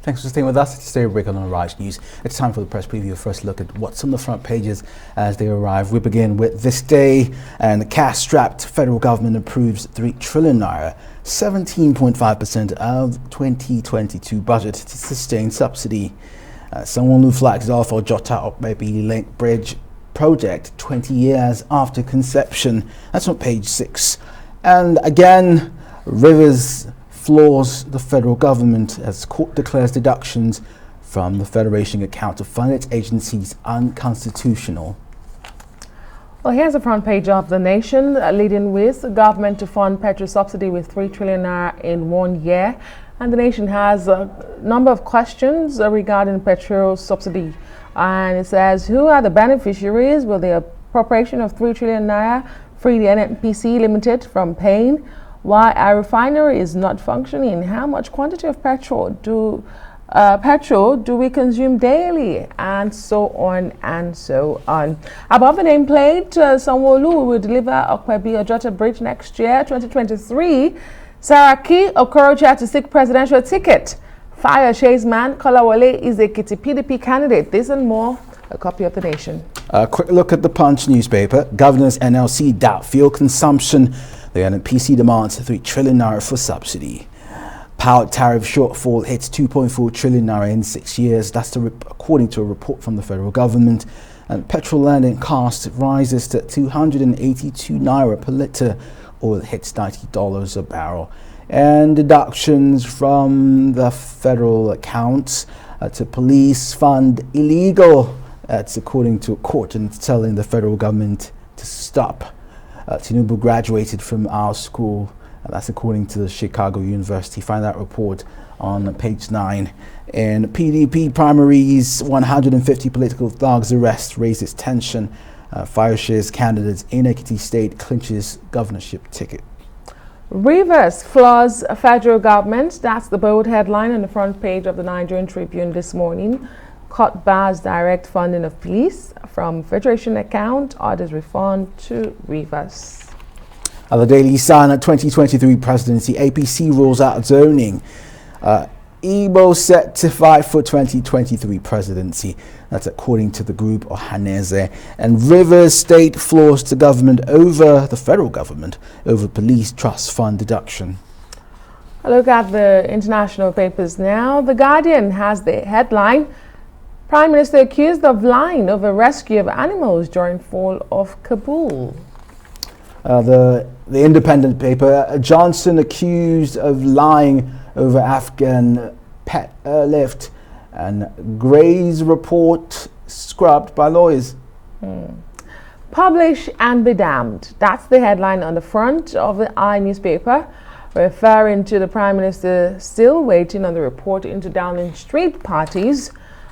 Thanks for staying with us. It's Daybreak on Rise News. It's time for the press preview. First look at what's on the front pages as they arrive. We begin with this day, and the cash-strapped federal government approves 3 trillion naira, 17.5% of 2022 budget to sustain subsidy. Someone who flags off Ojota Okpebi Link Bridge project 20 years after conception. That's on page 6. And again, Rivers floors the federal government as court declares deductions from the Federation account to fund its agencies unconstitutional. Well, here's the front page of The Nation, leading with the government to fund petrol subsidy with 3 trillion naira in 1 year. And The Nation has a number of questions regarding petrol subsidy. And it says, who are the beneficiaries? Will the appropriation of 3 trillion naira free the NPC Limited from paying? Why a refinery is not functioning? How much quantity of petrol do we consume daily? And so on and so on. Above the nameplate, Sanwo-Olu will deliver Okpebi Ojota Bridge next year, 2023. Saraki Okorocha to seek presidential ticket. Fire Shay's man, Kolawole, is a Ekiti PDP candidate. This and more, a copy of The Nation. A quick look at the Punch newspaper. Governors NLC doubt fuel consumption. The NPC demands 3 trillion naira for subsidy. Power tariff shortfall hits 2.4 trillion naira in 6 years. That's according to a report from the federal government. And petrol landing cost rises to 282 naira per litre. Oil hits $90 a barrel. And deductions from the federal accounts to police fund illegal. That's according to a court and telling the federal government to stop. Tinubu graduated from our school. That's according to the Chicago University. Find that report on page 9. In PDP primaries, 150 political thugs arrest raises tension. Fireshares candidates in Ekiti State clinches governorship ticket. Rivers floors federal government. That's the bold headline on the front page of the Nigerian Tribune this morning. Court bars direct funding of police from Federation account, orders refund to Rivers. At the Daily Sun, 2023 presidency, APC rules out zoning. Igbo set to fight for 2023 presidency. That's according to the group Ohaneze. And Rivers State floors the government over the federal government over police trust fund deduction. A look at the international papers now. The Guardian has the headline, Prime Minister accused of lying over rescue of animals during fall of Kabul. The Independent paper, Johnson accused of lying over Afghan pet airlift, and Gray's report scrubbed by lawyers. Publish and be damned. That's the headline on the front of the I newspaper, referring to the Prime Minister still waiting on the report into Downing Street parties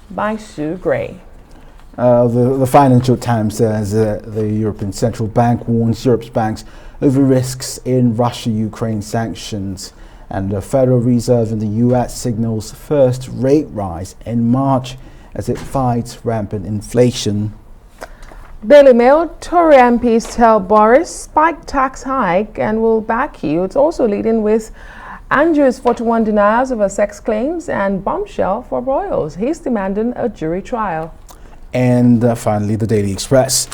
by Sue Gray. The Financial Times says the European Central Bank warns Europe's banks over risks in Russia-Ukraine sanctions, and the Federal Reserve in the US signals first rate rise in March as it fights rampant inflation. Daily Mail, Tory MPs tell Boris spike tax hike and will back you. It's also leading with Andrew's 41 denials of sex claims and bombshell for royals. He's demanding a jury trial. And finally, the Daily Express.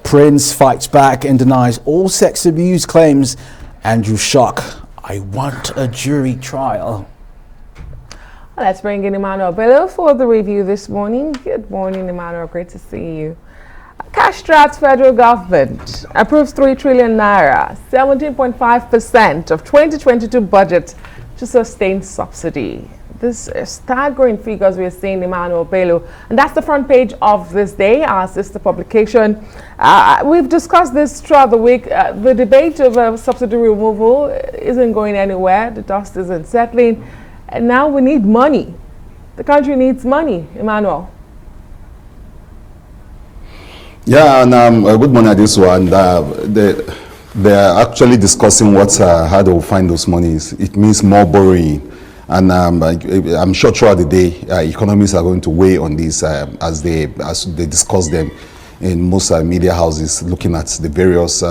Prince fights back and denies all sex abuse claims. Andrew shock. I want a jury trial. Well, let's bring in Emmanuel Bello for the review this morning. Good morning, Emmanuel. Great to see you. Cash-strapped federal government approves 3 trillion naira, 17.5% of 2022 budget to sustain subsidy. This staggering figures we're seeing, Emmanuel Bello, and that's the front page of this day, our sister publication. We've discussed this throughout the week. The debate over subsidy removal isn't going anywhere. The dust isn't settling, and now we need money. The country needs money, Emmanuel. Yeah, and good morning at this one. They're actually discussing how they will find those monies. It means more borrowing. And I'm sure throughout the day, economists are going to weigh on this as they discuss them in most media houses, looking at the various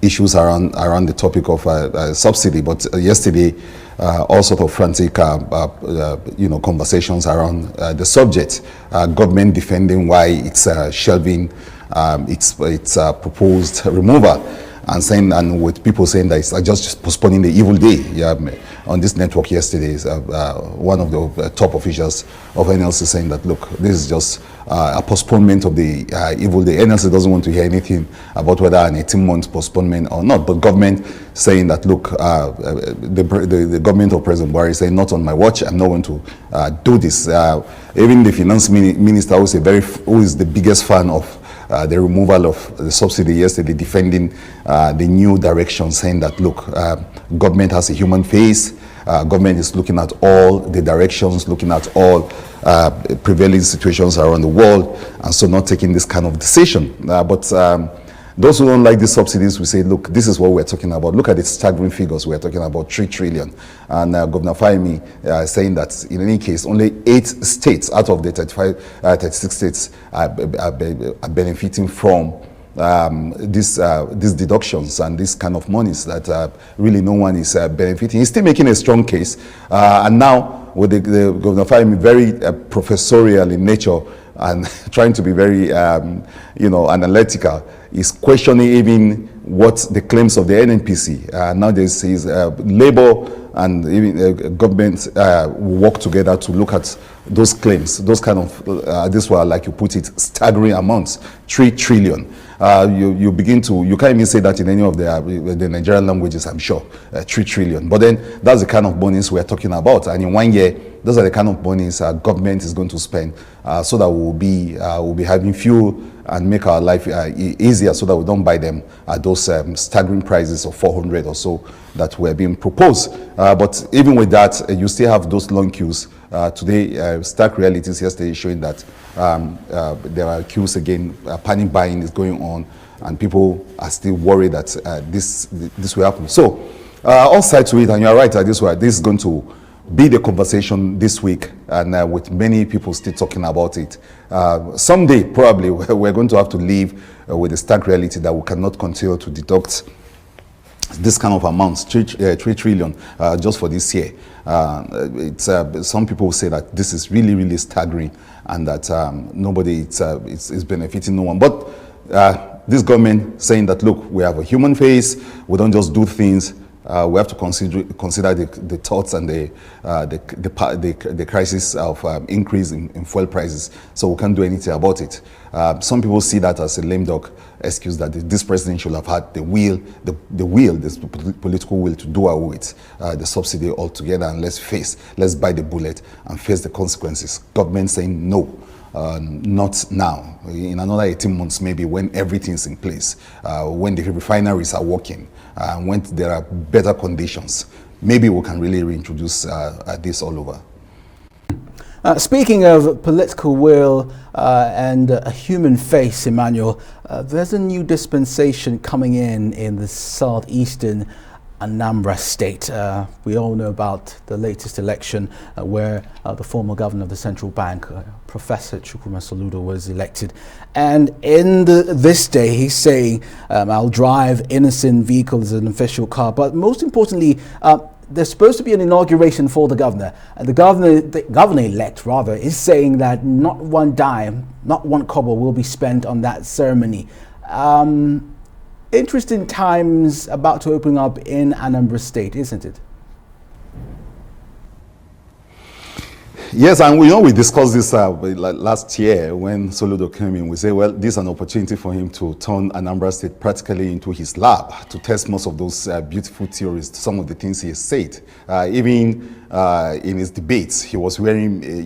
issues around the topic of subsidy. But yesterday, all sort of frantic, conversations around the subject. Government defending why it's shelving its proposed removal, and with people saying that it's just postponing the evil day. Yeah, on this network yesterday, one of the top officials of NLC saying that, look, this is just a postponement of the evil day. NLC doesn't want to hear anything about whether an 18-month postponement or not, but government saying that, look, the government of President Buhari is saying, not on my watch, I'm not going to do this. Even the finance minister, who is the biggest fan of the removal of the subsidy yesterday, defending the new direction, saying that, look, government has a human face. Government is looking at all the directions, looking at all prevailing situations around the world, and so not taking this kind of decision. But those who don't like these subsidies, we say, look, this is what we're talking about. Look at the staggering figures. We're talking about 3 trillion. And Governor Fahimi saying that in any case, only 8 states out of the 36 states are benefiting from these deductions and this kind of monies that really no one is benefiting. He's still making a strong case. And now with the Governor Fahimi very professorial in nature and trying to be very, analytical, is questioning even what the claims of the NNPC. Now there's Labour and even government work together to look at those claims, those kind of, this were, like you put it, staggering amounts, 3 trillion. You can't even say that in any of the Nigerian languages, I'm sure, 3 trillion. But then that's the kind of monies we're talking about. And in 1 year, those are the kind of monies government is going to spend so that we'll be having fuel and make our life easier, so that we don't buy them at those staggering prices of 400 or so that were being proposed. But even with that, you still have those long queues. Today, Stark Realities yesterday showing that there are queues again, panic buying is going on, and people are still worried that this will happen. So, all sides to it, and you're right, this is going to be the conversation this week, and with many people still talking about it. Someday, probably, we're going to have to live with the stark reality that we cannot continue to deduct this kind of amounts, 3 trillion just for this year. Some people will say that this is really, really staggering, and that nobody is benefiting no one. But this government saying that, look, we have a human face, we don't just do things. We have to consider the thoughts and the crisis of increase in fuel prices, so we can't do anything about it. Some people see that as a lame duck excuse, that this president should have had the political will to do away with the subsidy altogether, and let's bite the bullet and face the consequences. Government saying no. Not now, in another 18 months maybe, when everything's in place, when the refineries are working, when there are better conditions, maybe we can really reintroduce this all over. Speaking of political will and a human face, Emmanuel, there's a new dispensation coming in the southeastern Anambra state. We all know about the latest election where the former governor of the central bank, Professor Chukwuma Soludo, was elected. And in this day, he's saying, I'll drive innocent vehicles as an official car. But most importantly, there's supposed to be an inauguration for the governor. And the governor-elect, rather, is saying that not one dime, not one kobo will be spent on that ceremony. Interesting times about to open up in Anambra State, isn't it? Yes, and we discussed this last year when Soludo came in. We say, well, this is an opportunity for him to turn Anambra State practically into his lab, to test most of those beautiful theories, some of the things he has said. Even in his debates, he was wearing,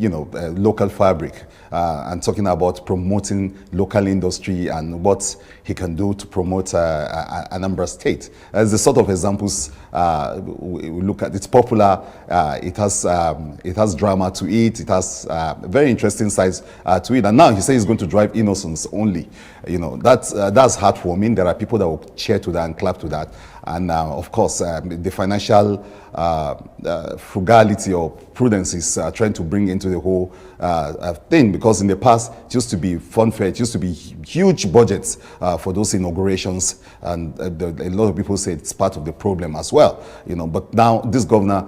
local fabric and talking about promoting local industry and what he can do to promote Anambra State. As the sort of examples we look at, it's popular, it has drama to it, it has very interesting sides to it, and now he says he's going to drive innocence only. That's heartwarming. There are people that will cheer to that and clap to that, And of course, the financial frugality or prudence is trying to bring into the whole thing, because in the past it used to be funfair, it used to be huge budgets for those inaugurations, and a lot of people say it's part of the problem as well, you know. But now this governor,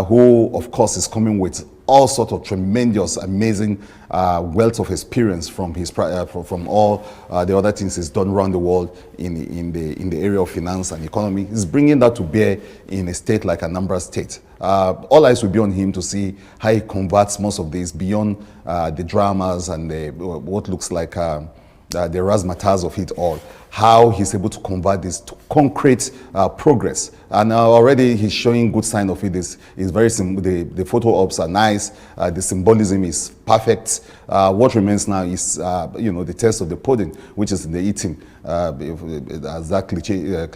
who of course is coming with all sorts of tremendous, amazing wealth of experience from his from all the other things he's done around the world in the area of finance and economy. He's bringing that to bear in a state like Anambra State. All eyes will be on him to see how he converts most of this beyond the dramas and what looks like the razzmatazz of it all. How he's able to convert this to concrete progress. And already he's showing good sign of it. Is very the photo ops are nice. The symbolism is perfect. What remains now is the test of the pudding, which is in the eating. As that cliche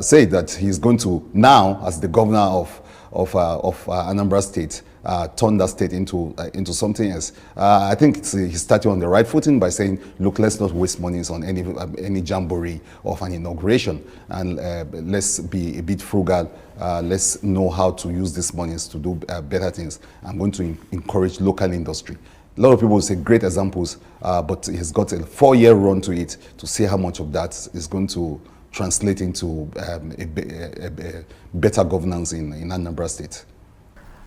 said, that he's going to now, as the governor of Anambra State, turn that state into something else. I think he's starting on the right footing by saying, look, let's not waste monies on any jamboree of an inauguration, and let's be a bit frugal. Let's know how to use these monies to do better things. I'm going to encourage local industry. A lot of people say great examples, but he's got a 4-year run to it to see how much of that is going to translate into a better governance in Anambra State.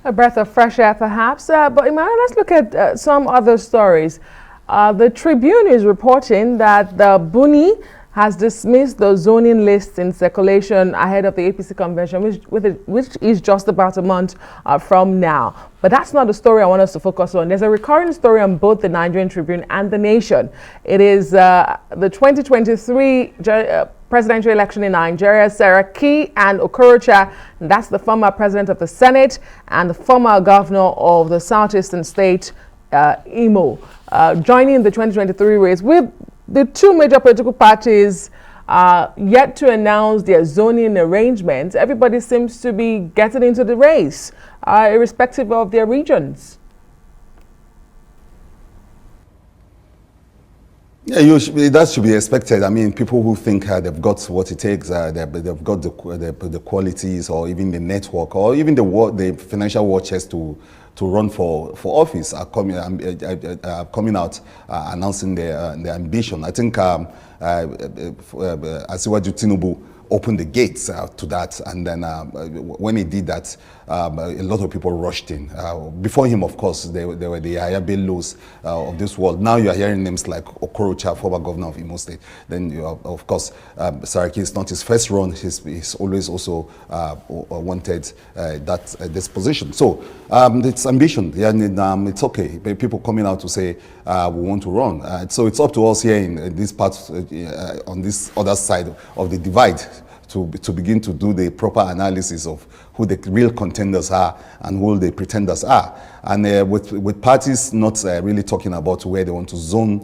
A breath of fresh air, perhaps. But Emmanuel, let's look at some other stories. The Tribune is reporting that the Buni has dismissed the zoning list in circulation ahead of the APC convention, which is just about a month from now. But that's not the story I want us to focus on. There's a recurring story on both the Nigerian Tribune and the Nation. It is the 2023 presidential election in Nigeria. Saraki and Okorocha, that's the former president of the Senate and the former governor of the southeastern state, Imo, joining the 2023 race, with the two major political parties yet to announce their zoning arrangements. Everybody seems to be getting into the race, irrespective of their regions. Yeah, that should be expected. I mean, people who think they've got what it takes, they've got the qualities, or even the network, or even the financial war chest to run for office are coming out announcing their ambition. I think Asiwaju Tinubu opened the gates to that, and then when he did that, a lot of people rushed in. Before him, of course, there were the Yahaya Bellos of this world. Now you are hearing names like Okorocha, former governor of Imo State. Then you have, of course, Saraki is not his first run. He's always also wanted this position. So it's ambition, and it's okay. People coming out to say we want to run. So it's up to us here in this part, on this other side of the divide, to begin to do the proper analysis of who the real contenders are and who the pretenders are. And with parties not really talking about where they want to zone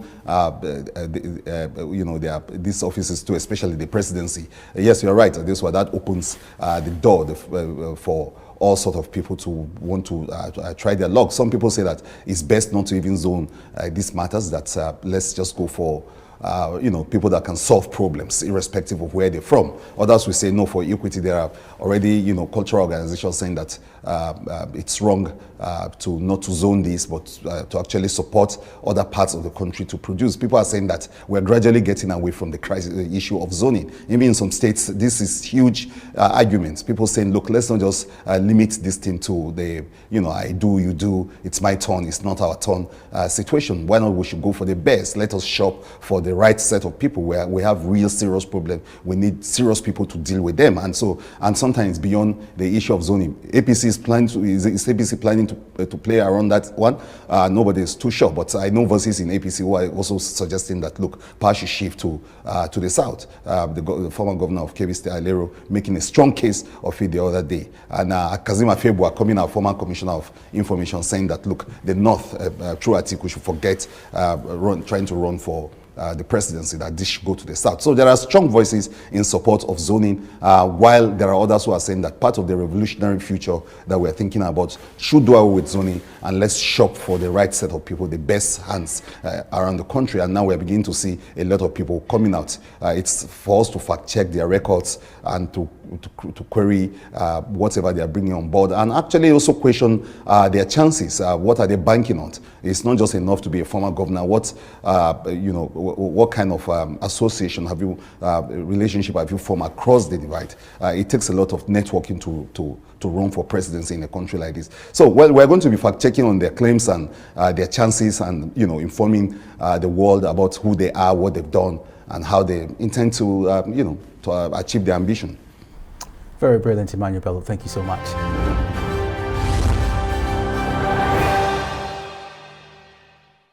these offices to, especially the presidency. Yes, you're right. This one, that opens the door for all sorts of people to want to try their luck. Some people say that it's best not to even zone these matters, that let's just go for people that can solve problems irrespective of where they're from. Others will say no, for equity. There are already cultural organizations saying that it's wrong to not to zone this, but to actually support other parts of the country to produce. People are saying that we're gradually getting away from the issue of zoning. Even in some states, this is huge arguments. People saying, look, let's not just limit this thing to the I do, you do, it's my turn, it's not our turn situation. Why not we should go for the best? Let us shop for the right set of people where we have real serious problems. We need serious people to deal with them. And sometimes beyond the issue of zoning, APC is APC planning to play around that one? Nobody is too sure, but I know voices in APC who are also suggesting that, look, power should shift to the south. The former governor of Kebbi State, Alero, making a strong case of it the other day. And Kazim Afebua, coming out, former commissioner of information, saying that, look, the north, through Atiku, should forget trying to run for the presidency, that this should go to the South. So there are strong voices in support of zoning, while there are others who are saying that part of the revolutionary future that we're thinking about should do away with zoning, and let's shop for the right set of people, the best hands around the country. And now we're beginning to see a lot of people coming out. It's for us to fact check their records and to query whatever they are bringing on board, and actually also question their chances. What are they banking on? It's not just enough to be a former governor. What what kind of association have you, relationship have you formed across the divide? It takes a lot of networking to run for presidency in a country like this. So, well, we're going to be fact-checking on their claims and their chances, and informing the world about who they are, what they've done, and how they intend to achieve their ambition. Very brilliant, Emmanuel Bello. Thank you so much.